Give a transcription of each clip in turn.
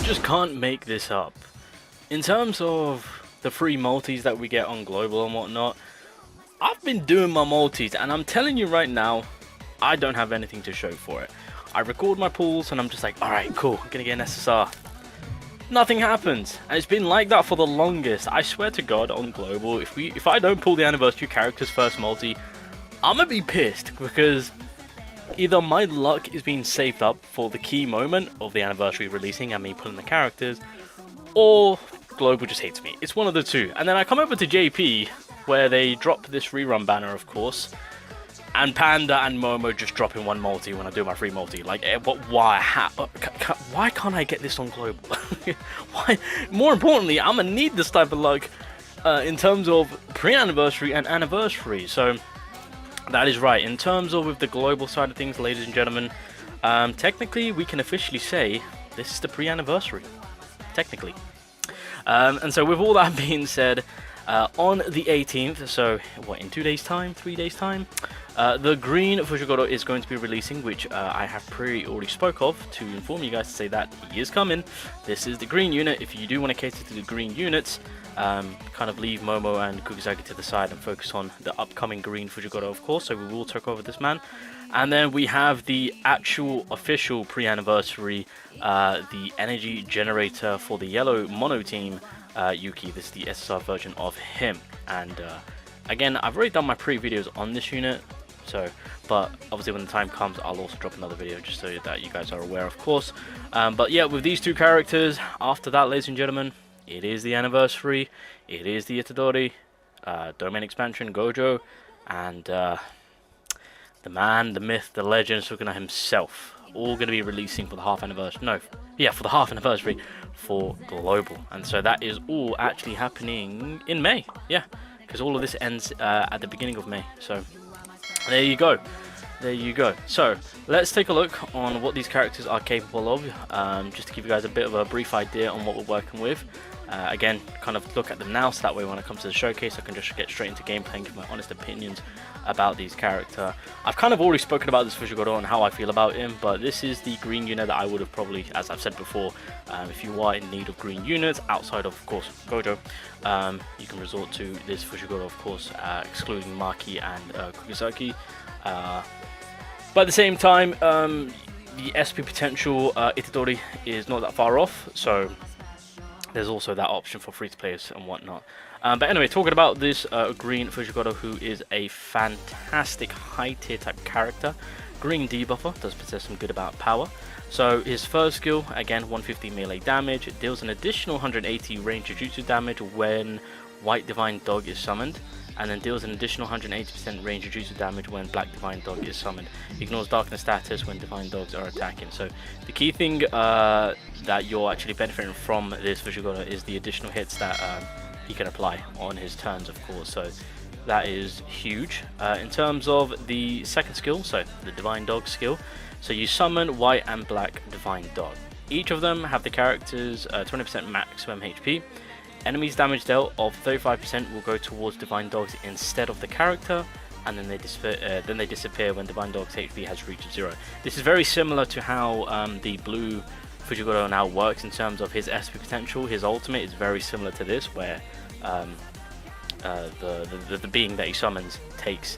just can't make this up. In terms of the free multis that we get on global and whatnot, I've been doing my multis and I'm telling you right now, I don't have anything to show for it. I record my pulls and I'm just like, alright, cool, I'm gonna get an SSR. Nothing happens, and it's been like that for the longest. I swear to God, on global, if I don't pull the anniversary characters first multi, I'm gonna be pissed, because either my luck is being saved up for the key moment of the anniversary releasing and me pulling the characters, or global just hates me. It's one of the two. And then I come over to JP, where they drop this rerun banner, of course, and Panda and Momo just drop in one multi when I do my free multi. Like, why? Why can't I get this on global? Why? More importantly, I'm gonna need this type of luck in terms of pre-anniversary and anniversary. So that is right. In terms of with the global side of things, ladies and gentlemen, technically we can officially say this is the pre-anniversary. Technically. And so with all that being said, on the 18th, so what, in 2 days time, 3 days time, the green Fushiguro is going to be releasing, which I have already spoke of to inform you guys to say that he is coming. This is the green unit. If you do want to cater to the green units, kind of leave Momo and Kugisaki to the side and focus on the upcoming green Fushiguro, of course. So we will take over this man. And then we have the actual official pre-anniversary, the energy generator for the yellow mono team, Yuki. This is the SSR version of him. And again, I've already done my pre-videos on this unit, so but obviously when the time comes, I'll also drop another video just so that you guys are aware, of course. But yeah, with these two characters, after that, ladies and gentlemen, it is the anniversary, it is the Itadori, domain expansion, Gojo, and the man, the myth, the legend, Sukuna himself, all going to be releasing for the half anniversary. No, yeah, for the half anniversary for global. And so that is all actually happening in May. Yeah, because all of this ends at the beginning of May. So there you go. There you go. So let's take a look on what these characters are capable of, just to give you guys a bit of a brief idea on what we're working with. Again, kind of look at them now, so that way when it comes to the showcase, I can just get straight into gameplay and give my honest opinions about these characters. I've kind of already spoken about this Fushiguro and how I feel about him, but this is the green unit that I would have probably, as I've said before, if you are in need of green units, outside of course, Gojo, you can resort to this Fushiguro, of course, excluding Maki and Kugisaki. But at the same time, the SP potential Itadori is not that far off, so there's also that option for free-to-players and whatnot. But anyway, talking about this green Fushiguro, who is a fantastic high-tier type character. Green debuffer, does possess some good about power. So his first skill, again, 150 melee damage. It deals an additional 180 range Jujutsu damage when White Divine Dog is summoned. And then deals an additional 180% range Jujutsu damage when Black Divine Dog is summoned. Ignores darkness status when Divine Dogs are attacking. So the key thing that you're actually benefiting from this Fushiguro is the additional hits that he can apply on his turns, of course. So that is huge. In terms of the second skill, so the Divine Dog skill, so you summon White and Black Divine Dog. Each of them have the character's 20% maximum HP. Enemies damage dealt of 35% will go towards Divine Dogs instead of the character, and then they disappear when Divine Dog's HP has reached 0. This is very similar to how the blue Fushiguro now works in terms of his SP potential. His ultimate is very similar to this, where the being that he summons takes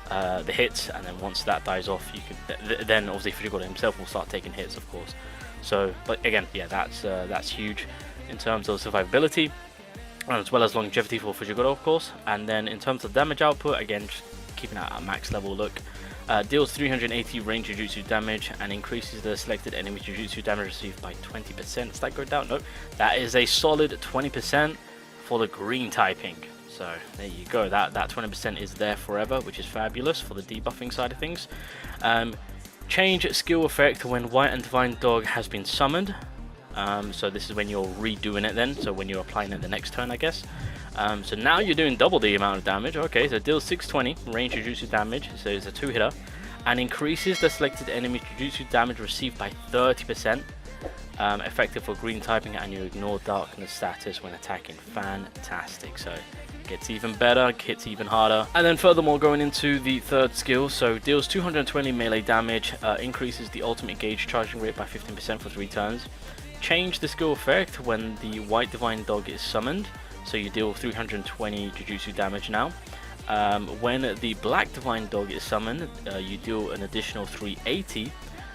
the hits, and then once that dies off, you can then obviously Fushiguro himself will start taking hits, of course. So, but again, yeah, that's huge in terms of survivability, as well as longevity for Fushiguro, of course. And then in terms of damage output, again, just keeping it at max level, look, deals 380 range Jujutsu damage and increases the selected enemy Jujutsu damage received by 20%. Does that go down? No, that is a solid 20% for the green typing. So there you go, that 20% is there forever, which is fabulous for the debuffing side of things. Change skill effect when White and Divine Dog has been summoned. So this is when you're redoing it then, so when you're applying it the next turn, I guess. So now you're doing double the amount of damage. Okay, so it deals 620 range Jujutsu damage, so it's a 2-hitter, and increases the selected enemy Jujutsu damage received by 30%. Effective for green typing, and you ignore darkness status when attacking. Fantastic. So gets even better, hits even harder. And then furthermore, going into the third skill, so deals 220 melee damage, increases the ultimate gauge charging rate by 15% for 3 turns. change the skill effect when the White Divine Dog is summoned, so you deal 320 Jujutsu damage now. When the Black Divine Dog is summoned, you deal an additional 380,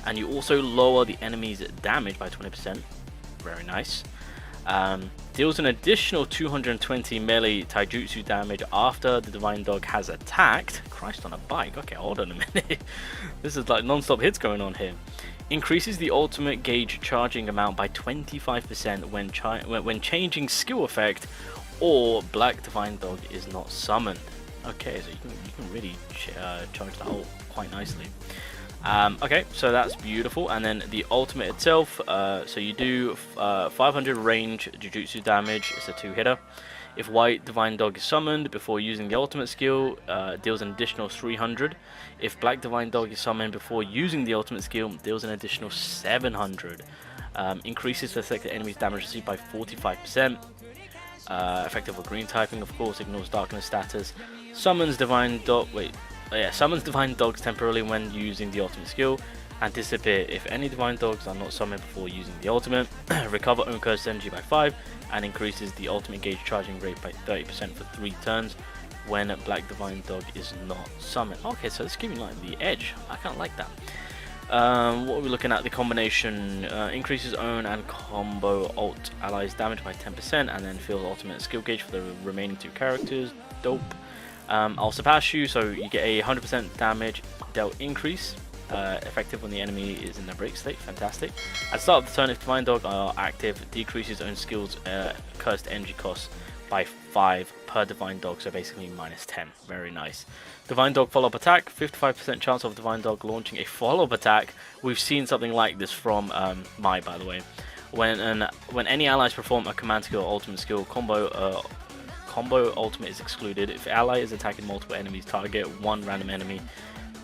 and you also lower the enemy's damage by 20%. Very nice. Deals an additional 220 melee taijutsu damage after the Divine Dog has attacked. Christ on a bike. Okay, hold on a minute. This is like non-stop hits going on here. Increases the ultimate gauge charging amount by 25% when changing skill effect or Black Divine Dog is not summoned. Okay, so you can really charge that ult quite nicely. Okay, so that's beautiful. And then the ultimate itself, so you do 500 range Jujutsu damage. It's a 2-hitter. If White Divine Dog is summoned before using the ultimate skill, deals an additional 300. If Black Divine Dog is summoned before using the ultimate skill, deals an additional 700. Increases the selected enemy's damage received by 45%. Effective for green typing, of course. Ignores darkness status. Summons Divine Dog. Summons Divine Dogs temporarily when using the ultimate skill. Anticipate if any Divine Dogs are not summoned before using the ultimate. Recover own cursed energy by 5, and increases the ultimate gauge charging rate by 30% for 3 turns when Black Divine Dog is not summoned. Okay, so it's giving like the edge. I kind of like that. What are we looking at? The combination increases own and combo ult allies damage by 10%, and then fills ultimate skill gauge for the remaining 2 characters. Dope. I'll surpass you, so you get a 100% damage dealt increase, effective when the enemy is in the break state. Fantastic. At the start of the turn, if Divine Dog are active, decreases own skills cursed energy costs by 5 per Divine Dog, so basically minus 10. Very nice. Divine Dog follow-up attack, 55% chance of Divine Dog launching a follow-up attack. We've seen something like this from Mai, by the way. When any allies perform a command skill or ultimate skill combo ultimate is excluded. If ally is attacking multiple enemies, target one random enemy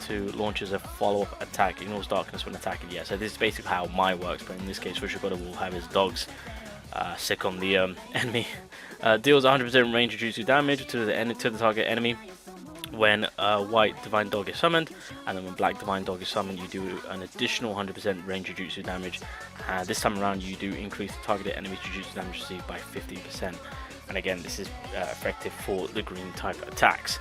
to launches a follow-up attack. Ignores darkness when attacking. Yeah, so this is basically how Mai works, but in this case, Fushiguro will have his dogs sick on the enemy. Deals 100% range Jujutsu damage to the target enemy when White Divine Dog is summoned, and then when Black Divine Dog is summoned, you do an additional 100% range Jujutsu damage. This time around, you do increase the targeted enemy's Jujutsu damage received by 15%. And again, this is effective for the green type attacks.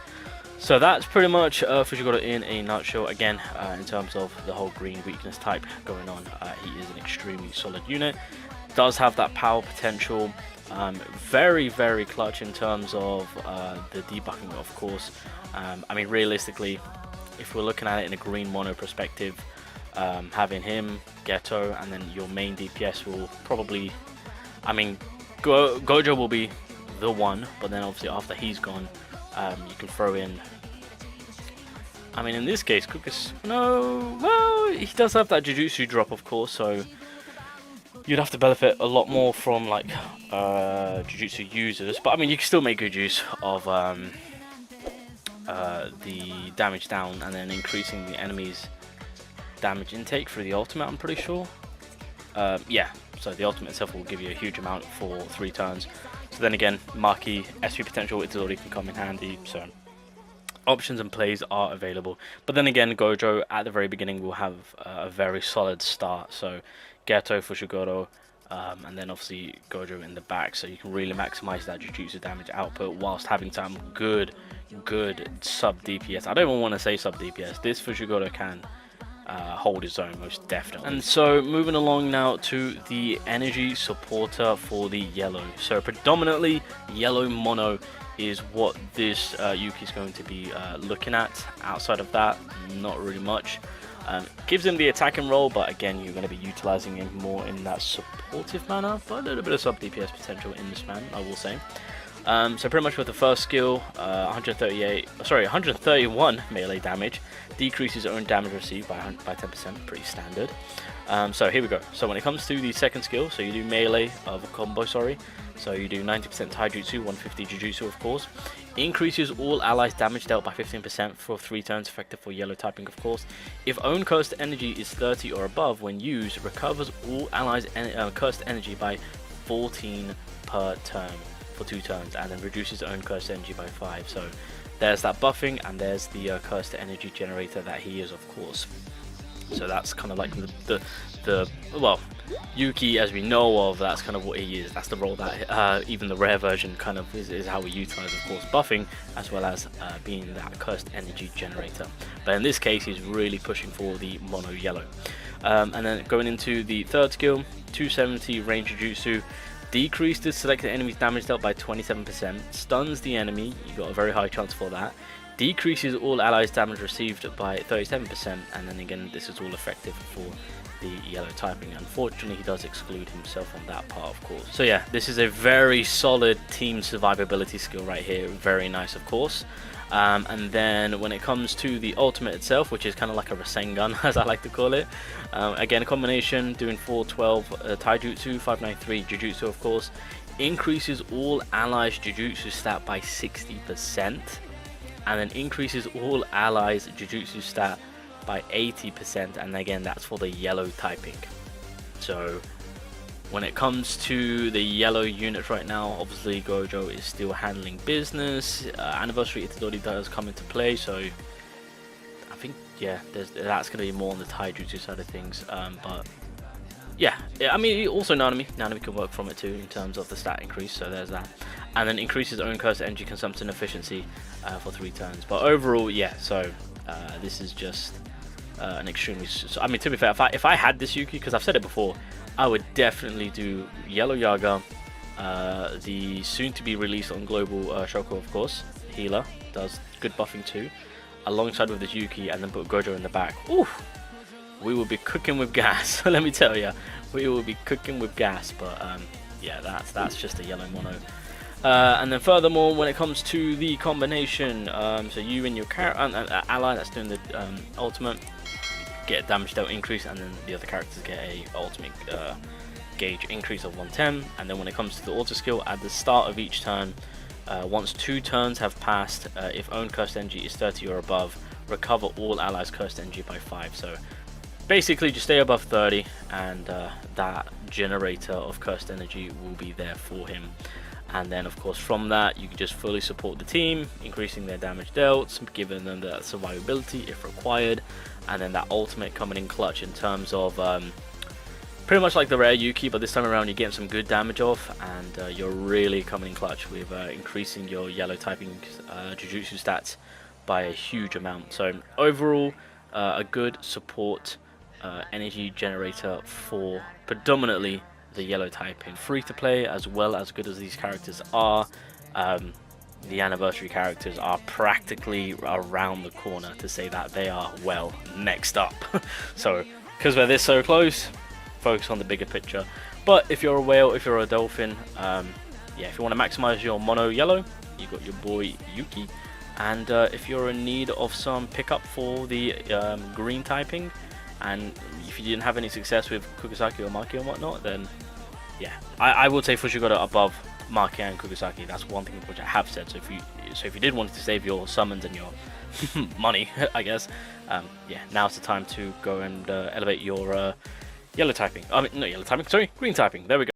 So that's pretty much Fushiguro in a nutshell. Again, in terms of the whole green weakness type going on, he is an extremely solid unit. Does have that power potential. Very, very clutch in terms of the debuffing, of course. I mean, realistically, if we're looking at it in a green mono perspective, having him, Geto, and then your main DPS will probably, I mean, Gojo will be the one, but then obviously after he's gone, you can throw in, I mean, in this case, well, he does have that Jujutsu drop, of course, so you'd have to benefit a lot more from like Jujutsu users, but I mean, you can still make good use of the damage down and then increasing the enemy's damage intake through the ultimate, I'm pretty sure. Yeah, so the ultimate itself will give you a huge amount for 3 turns. So then again, Maki SP potential already can come in handy, so options and plays are available. But then again, Gojo at the very beginning will have a very solid start, so Geto, Fushiguro, and then obviously Gojo in the back, so you can really maximize that Jujutsu damage output whilst having some good sub DPS. I don't even want to say sub DPS. This Fushiguro can hold his own, most definitely. And so moving along now to the energy supporter for the yellow. So predominantly yellow mono is what this Yuki is going to be looking at. Outside of that, not really much. Gives him the attacking role, but again, you're going to be utilizing him more in that supportive manner, but a little bit of sub DPS potential in this man, I will say. So pretty much with the first skill, 131 melee damage, decreases own damage received by 10%, pretty standard. So here we go. So when it comes to the second skill, so you do melee of a combo, so you do 90% taijutsu, 150 jujutsu, of course. Increases all allies damage dealt by 15% for 3 turns, effective for yellow typing, of course. If own cursed energy is 30 or above when used, recovers all allies cursed energy by 14 per turn for 2 turns, and then reduces own cursed energy by 5. So there's that buffing, and there's the cursed energy generator that he is, of course. So that's kind of like the well, Yuki, as we know of, that's kind of what he is. That's the role that even the rare version kind of is how we utilize, of course, buffing as well as being that cursed energy generator. But in this case, he's really pushing for the mono yellow. And then going into the third skill, 270 range Jujutsu, decreases selected enemy's damage dealt by 27%, stuns the enemy, you got a very high chance for that, decreases all allies damage received by 37%, and then again this is all effective for the yellow typing. Unfortunately, he does exclude himself on that part, of course. So yeah, this is a very solid team survivability skill right here, very nice, of course. And then when it comes to the ultimate itself, which is kind of like a Rasengan as I like to call it, again a combination doing 412 Taijutsu, 593 Jujutsu, of course, increases all allies Jujutsu stat by 60%, and then increases all allies Jujutsu stat by 80%, and again that's for the yellow typing. So when it comes to the yellow unit right now, obviously Gojo is still handling business. Anniversary Itadori does come into play, so I think, yeah, that's going to be more on the Taijutsu side of things. But yeah, I mean, also Nanami can work from it too in terms of the stat increase, so there's that. And then increases own cursed energy consumption efficiency for 3 turns. But overall, yeah, so this is just an extremely... I mean, to be fair, if I had this Yuki, because I've said it before, I would definitely do Yellow Yaga, the soon-to-be released on global Shoko, of course, healer, does good buffing too, alongside with this Yuki, and then put Gojo in the back. Ooh, we will be cooking with gas. Let me tell you, we will be cooking with gas. But yeah, that's just a yellow mono. And then furthermore, when it comes to the combination, so you and your ally that's doing the ultimate, get a damage dealt increase, and then the other characters get a ultimate gauge increase of 110. And then when it comes to the auto skill, at the start of each turn, once 2 turns have passed, if own cursed energy is 30 or above, recover all allies cursed energy by 5. So basically just stay above 30, and that generator of cursed energy will be there for him. And then of course from that you can just fully support the team, increasing their damage dealt, giving them that survivability if required, and then that ultimate coming in clutch in terms of pretty much like the rare Yuki, but this time around you're getting some good damage off, and you're really coming in clutch with increasing your yellow typing Jujutsu stats by a huge amount. So overall, a good support energy generator for predominantly the yellow typing. Free to play, as well as good as these characters are, the anniversary characters are practically around the corner to say that they are, well, next up. So because we're this so close, focus on the bigger picture. But if you're a whale, if you're a dolphin, yeah, if you want to maximize your mono yellow, you got your boy Yuki. And if you're in need of some pickup for the green typing, and if you didn't have any success with Kugisaki or Maki and whatnot, then yeah, I would say Fushiguro above Maki and Kugisaki. That's one thing which I have said. So if you did want to save your summons and your money, I guess, yeah, now's the time to go and elevate your yellow typing. I mean, not yellow typing, sorry, green typing. There we go.